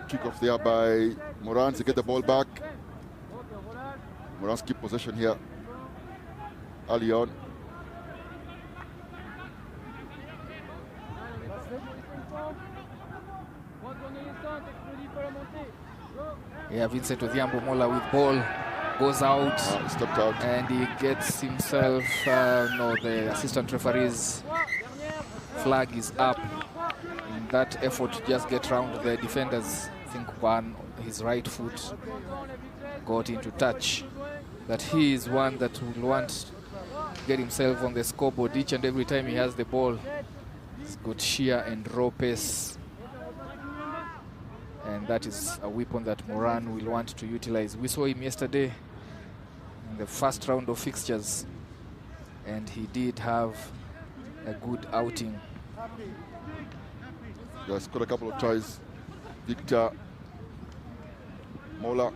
Kick off there by Morans to get the ball back. Morans keep possession here early on. Yeah, Vincent Odhiambo Mola with ball goes out, stepped out, and he gets himself. No, the assistant referee's flag is up in that effort to just get round the defenders. I think his right foot got into touch. That he is one that will want to get himself on the scoreboard each and every time he has the ball. He's got sheer and raw pace, and that is a weapon that Moran will want to utilize. We saw him yesterday in the first round of fixtures, and he did have a good outing. He has scored a couple of tries. Victor Mola,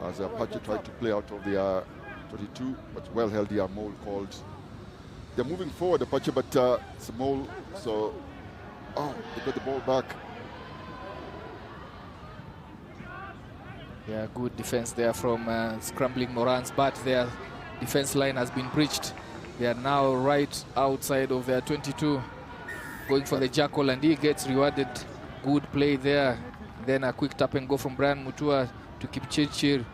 as Apache tried to play out of the 22, but well held here. Mole called. They're moving forward, Apache, but it's a Mole, so they got the ball back. Yeah, good defense there from scrambling Morans, but their defense line has been breached. They are now right outside of their 22, going for the jackal, and he gets rewarded. Good play there. Then a quick tap and go from Brian Mutua to Kipchirchir.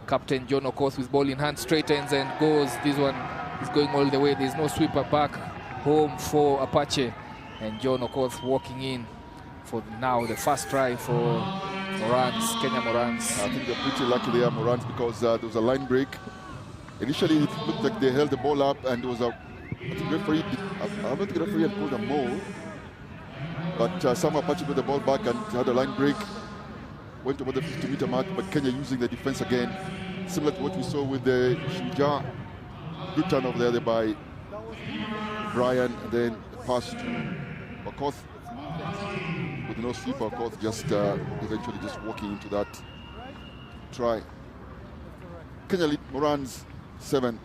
Captain John Okoth with ball in hand, straightens and goes. This one is going all the way. There's no sweeper back home for Apache. And John Okoth walking in for now the first try for Morans, Kenya Morans. I think they're pretty lucky there, Morans, because there was a line break. Initially, it looked like they held the ball up, and there was a referee. I don't think the referee had called a Mole, but some Apache got the ball back and had a line break. Went over the 50-meter mark, but Kenya using the defense again, similar to what we saw with the Shuja. Good turnover there by Brian, and then pass to Okoth. With no sweeper, Okoth just eventually just walking into that try. Kenya lead Morans 7,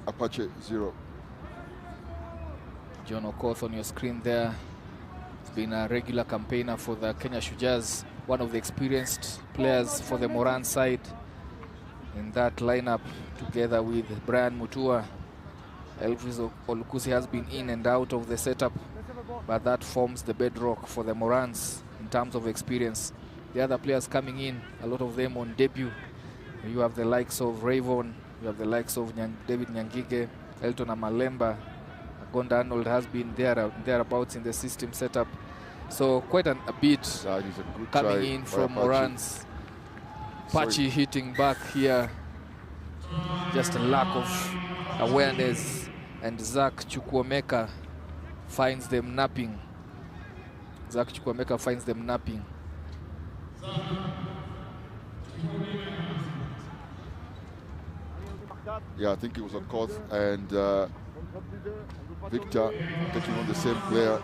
Apache 0. John Okoth on your screen there. He's been a regular campaigner for the Kenya Shujas, one of the experienced players for the Moran side in that lineup, together with Brian Mutua. Elvis Olukusi has been in and out of the setup, but that forms the bedrock for the Morans in terms of experience. The other players coming in, a lot of them on debut. You have the likes of Rayvon, you have the likes of David Nyangige, Elton Amalemba. Gonda Arnold has been thereabouts in the system setup. So quite a bit coming in from Morans. Apache hitting back here. Just a lack of awareness, and Zach Chukwuemeka finds them napping. Yeah, I think it was Okoth and Victor taking on the same player.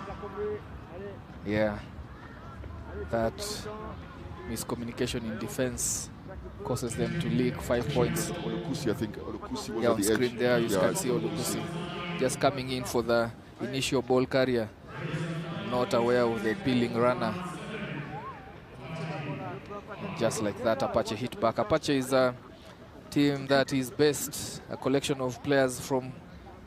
Yeah, that miscommunication in defense causes them to leak 5 points. Olukusi, I think. Olukusi was on at the screen edge. there. You can see Olukusi just coming in for the initial ball carrier, not aware of the peeling runner. And just like that, Apache hit back. Apache is a team that is based, a collection of players from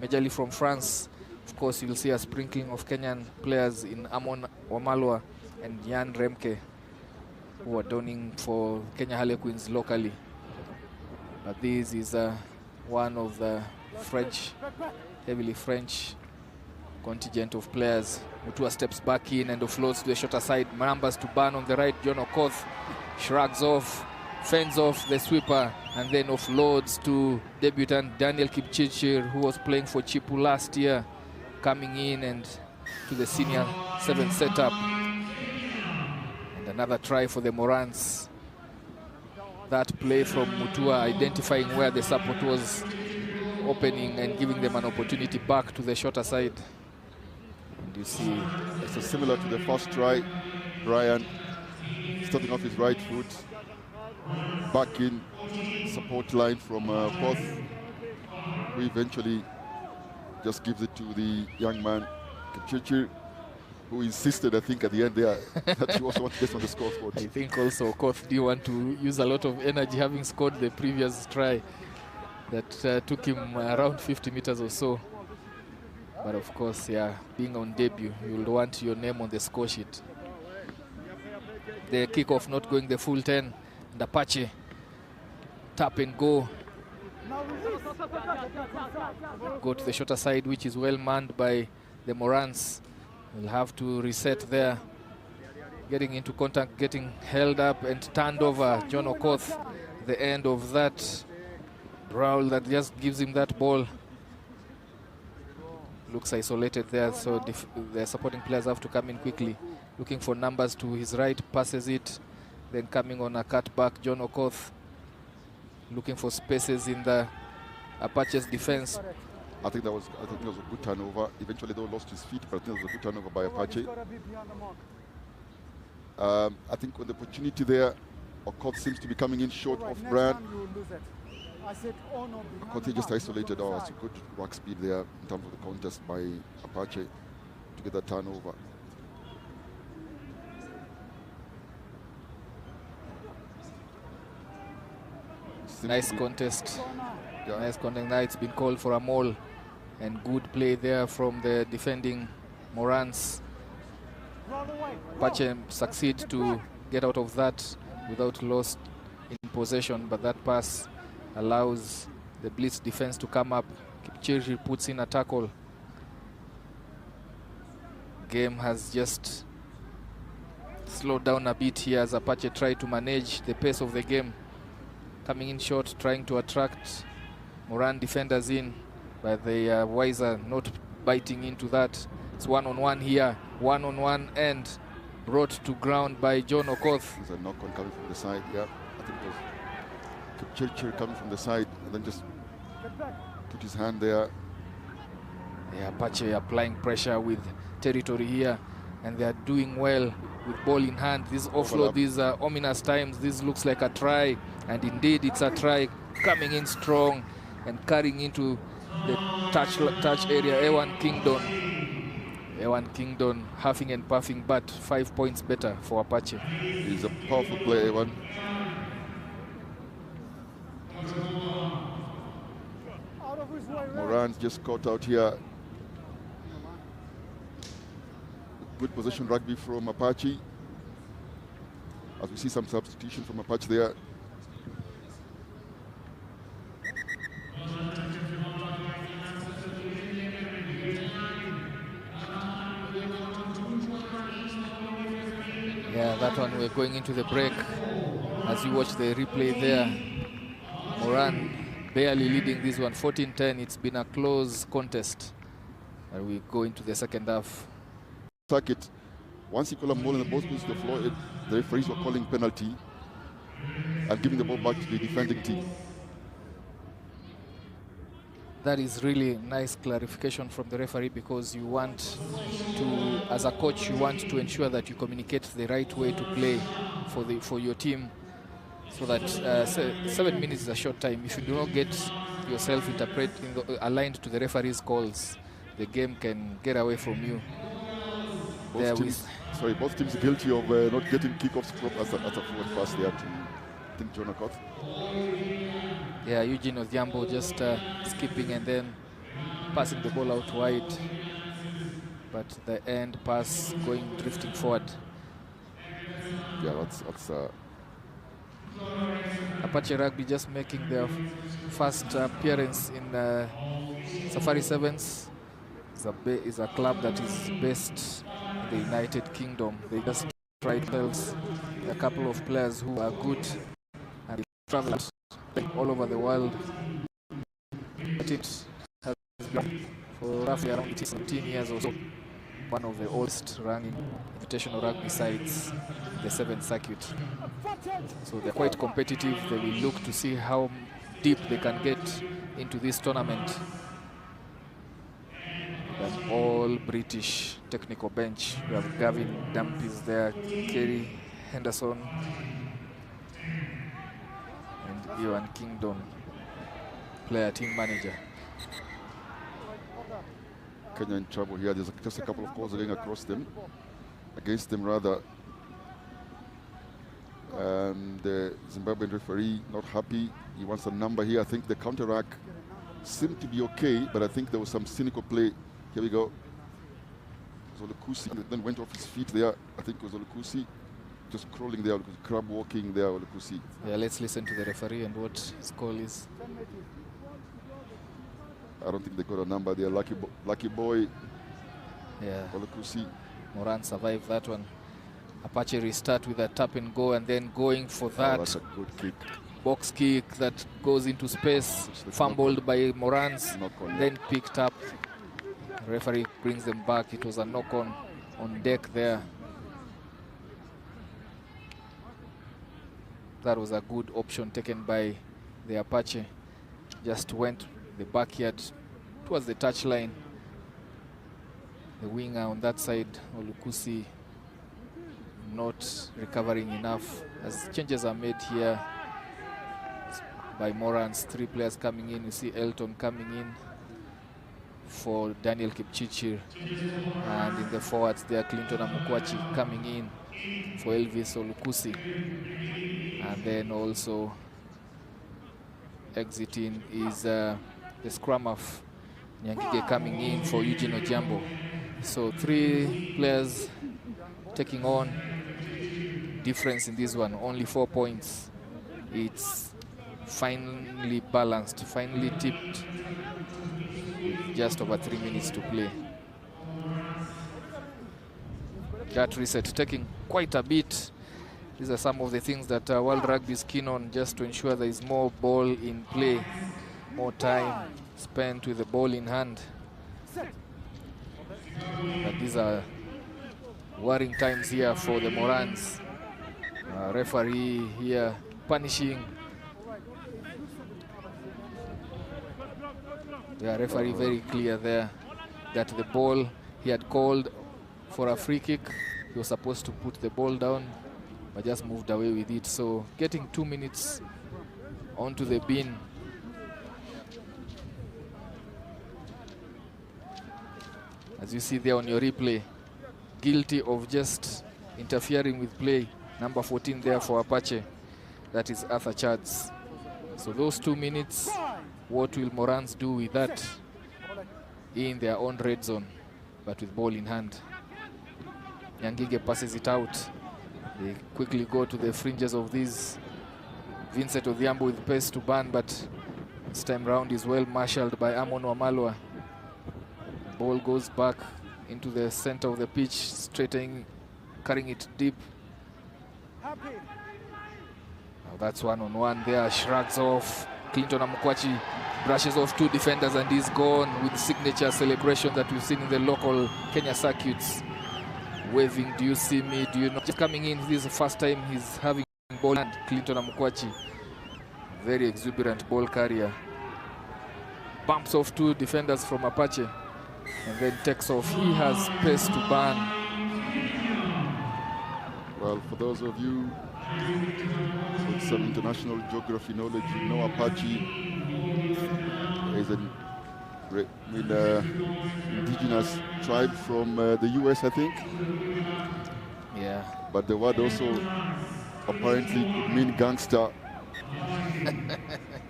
majorly from France. Of course, you'll see a sprinkling of Kenyan players in Amon Wamalwa and Jan Remke, who are donning for Kenya Harlequins locally. But this is one of the French, heavily French contingent of players. Mutua steps back in and offloads to the shorter side. Marambas to Ban on the right. John Okoth shrugs off, fends off the sweeper, and then offloads to debutant Daniel Kipchirchir, who was playing for Chipu last year, coming in and to the senior 7 setup. And another try for the Morans. That play from Mutua, identifying where the support was opening and giving them an opportunity back to the shorter side. And you see, it's similar to the first try. Brian starting off his right foot, back in support line from Koth. referee eventually just gives it to the young man, Kipchirchir, who insisted, I think, at the end there that he also wanted to get on the scoreboard. I think also Koth did want to use a lot of energy, having scored the previous try that took him around 50 meters or so. But of course, yeah, being on debut, you will want your name on the score sheet. The kickoff not going the full 10. And Apache, tap and go. Go to the shorter side, which is well manned by the Morans. Will have to reset there. Getting into contact, getting held up and turned over. John Okoth, the end of that Raul that just gives him that ball. Looks isolated there, so the supporting players have to come in quickly. Looking for numbers to his right, passes it. Then coming on a cutback, John Okoth looking for spaces in the Apache's defense. I think that was a good turnover. Eventually, they lost his feet, but I think it was a good turnover by Apache. I think with the opportunity there, Okoth seems to be coming in short of Brand. Okoth just isolated. Oh, it's a good rock speed there in terms of the contest by Apache to get that turnover. Nice contest. Yeah. Nice contest. Now it's been called for a maul, and good play there from the defending Morans. Apache succeed to get out of that without loss in possession, but that pass allows the blitz defense to come up. Kipchirchir puts in a tackle. Game has just slowed down a bit here as Apache try to manage the pace of the game. Coming in short, trying to attract Moran defenders in, but they are wiser, not biting into that. It's one-on-one here, one-on-one, and brought to ground by John Okoth. There's a knock-on coming from the side, yeah. I think it was Kipchirchir coming from the side, and then just put his hand there. Yeah, Apache applying pressure with territory here, and they are doing well with ball in hand. This offload, these ominous times. This looks like a try, and indeed it's a try. Coming in strong and carrying into the touch area. Ewan Kingdon huffing and puffing, but 5 points better for Apache. He's a powerful player, Ewan. Morans just caught out here. Good possession rugby from Apache. As we see some substitution from Apache there. Yeah, that one we're going into the break. As you watch the replay there, Moran barely leading this one, 14-10. It's been a close contest. And we go into the second half. It. Once you call a ball and the ball goes to the floor, the referees were calling penalty and giving the ball back to the defending team. That is really nice clarification from the referee, because you want to, as a coach, you want to ensure that you communicate the right way to play for your team, so that 7 minutes is a short time. If you do not get yourself aligned to the referee's calls, the game can get away from you. Both teams guilty of not getting kickoffs as a forward pass there to, I think, John Okoth. Yeah, Eugene Odhiambo just skipping and then passing the ball out wide. But the end pass drifting forward. Yeah, that's Apache Rugby just making their first appearance in Safari Sevens. Is a club that is based in the United Kingdom. They just tried themselves. A couple of players who are good and they traveled all over the world. It has been for roughly around 17 years or so one of the oldest running invitational rugby sides in the 7th circuit. So they're quite competitive. They will look to see how deep they can get into this tournament. An all British technical bench. We have Gavin Dampis there, Kerry Henderson, and Ewan Kingdon, player team manager. Kenya in trouble here. There's just a couple of calls going across them, against them rather. And the Zimbabwean referee not happy. He wants a number here. I think the counteract seemed to be okay, but I think there was some cynical play. Here we go. Olukusi then went off his feet there. I think it was Olukusi just crawling there, crab walking there, Olukusi. Yeah, let's listen to the referee and what his call is. I don't think they got a number there. Lucky boy. Yeah. Olukusi. Morans survived that one. Apache restart with a tap and go, and then going for that that's a good kick. Box kick that goes into space, fumbled by Morans, then picked up. Referee brings them back. It was a knock on deck there. That was a good option taken by the Apache. Just went the backyard towards the touchline. The winger on that side, Olukusi, not recovering enough as changes are made here by Morans. 3 players coming in. You see Elton coming in for Daniel Kipchirchir, and in the forwards there Clinton Amukwachi coming in for Elvis Olukusi, and then also exiting is the scrum of Nyangige coming in for Eugene Ojambo. So 3 players taking on. Difference in this one, only 4 points. It's finely balanced, finely tipped with just over 3 minutes to play. That reset taking quite a bit. These are some of the things that World Rugby is keen on, just to ensure there is more ball in play, more time spent with the ball in hand. But these are worrying times here for the Morans. Referee here punishing. The referee very clear there that the ball he had called for a free kick. He was supposed to put the ball down, but just moved away with it. So getting 2 minutes onto the bin. As you see there on your replay, guilty of just interfering with play. Number 14 there for Apache. That is Arthur Chads. So those 2 minutes, what will Morans do with that in their own red zone, but with ball in hand? Nyangige passes it out. They quickly go to the fringes of these. Vincent Odhiambo with pace to burn, but this time round is well marshaled by Amon Wamalwa. Ball goes back into the center of the pitch, straightening, carrying it deep. Now that's one-on-one there, shrugs off. Clinton Amukwachi brushes off 2 defenders and is gone with signature celebration that we've seen in the local Kenya circuits. Waving, do you see me, do you know? Just coming in, this is the first time he's having ball, and Clinton Amukwachi, very exuberant ball carrier, bumps off 2 defenders from Apache and then takes off. He has pace to burn. Well, for those of you with some international geography knowledge, you know Apache is an indigenous tribe from the US, I think. Yeah. But the word also apparently could mean gangster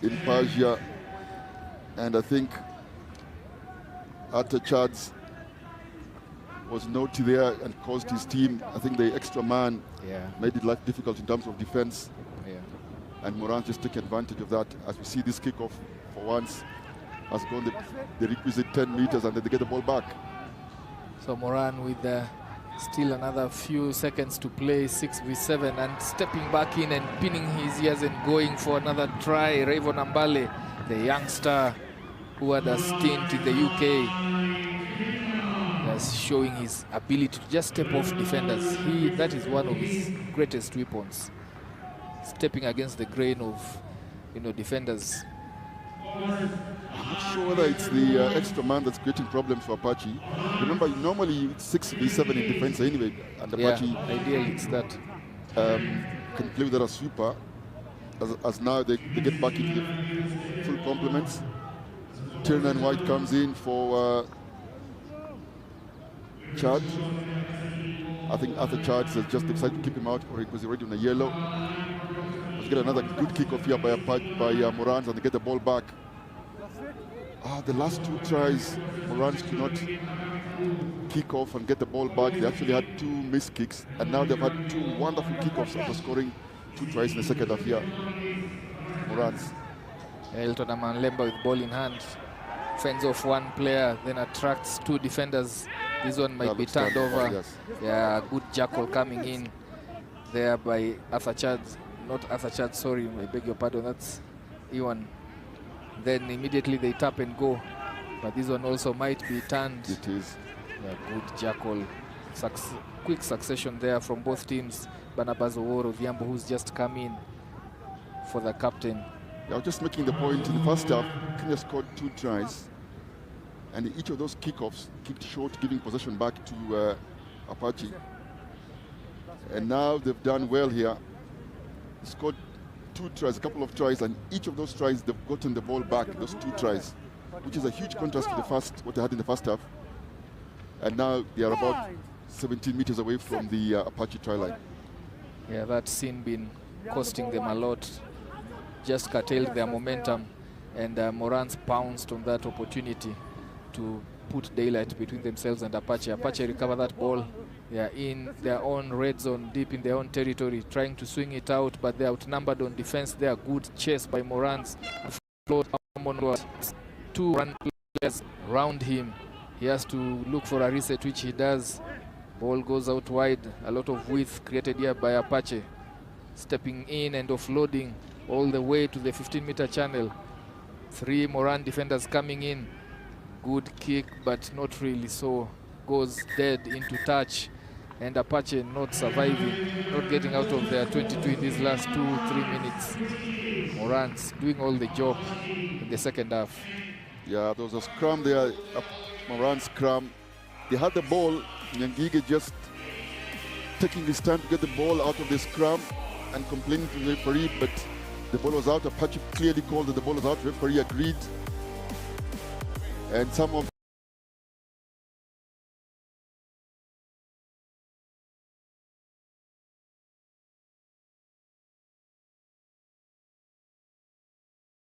in Persia. And I think Arthur Chads was naughty there and caused his team. I think the extra man made it life difficult in terms of defense. Yeah. And Morans just took advantage of that. As we see this kickoff for once has gone the requisite 10 meters, and then they get the ball back. So Moran with still another few seconds to play, 6v7, and stepping back in and pinning his ears and going for another try. Rayvon Ambale, the youngster who had a stint in the UK, that's showing his ability to just step off defenders. That is one of his greatest weapons, stepping against the grain of defenders. I'm not sure whether it's the extra man that's creating problems for Apache. Remember, normally it's 6v7 in defense anyway, and Apache ideally it's that can play with that as sweeper. As now they get back into the full complements. Turner and White comes in for Chad. I think Arthur Chad has just decided to keep him out because he's already on a yellow. Let's get another good kickoff here by Morans, and they get the ball back. The last two tries, Morans could not kick off and get the ball back. They actually had 2 missed kicks, and now they've had 2 wonderful kickoffs after scoring 2 tries in the second half here. Morans. Elton Amanlemba with ball in hand. Fends off one player, then attracts 2 defenders. This one might be turned over. Yes. Yeah, good jackal coming in there by Arthur Chad. Not Arthur Chad, sorry, I beg your pardon. That's Ewan. Then immediately they tap and go. But this one also might be turned. It is. Yeah, good jackal. Quick succession there from both teams. Barnabas Oworo Viambo, who's just come in for the captain. Yeah, I was just making the point in the first half, Kenya scored 2 tries. And each of those kickoffs kicked short, giving possession back to Apache. And now they've done well here. Scored 2 tries, a couple of tries, and each of those tries they've gotten the ball back, those 2 tries, which is a huge contrast to what they had in the first half. And now they are about 17 meters away from the Apache try line. Yeah, that scene been costing them a lot. Just curtailed their momentum, and Morans pounced on that opportunity to put daylight between themselves and Apache. Apache recover that ball. They are in their own red zone, deep in their own territory, trying to swing it out, but they're outnumbered on defense. They are good chase by Morans. 2 run players around him. He has to look for a reset, which he does. Ball goes out wide. A lot of width created here by Apache. Stepping in and offloading all the way to the 15-meter channel. 3 Moran defenders coming in. Good kick, but not really so. Goes dead into touch. And Apache not surviving, not getting out of their 22 in these last 2-3 minutes. Morans doing all the job in the second half. Yeah, there was a scrum there, Morans scrum. They had the ball, Nyangige just taking his time to get the ball out of the scrum and complaining to the referee, but the ball was out. Apache clearly called that the ball was out. The referee agreed. And some of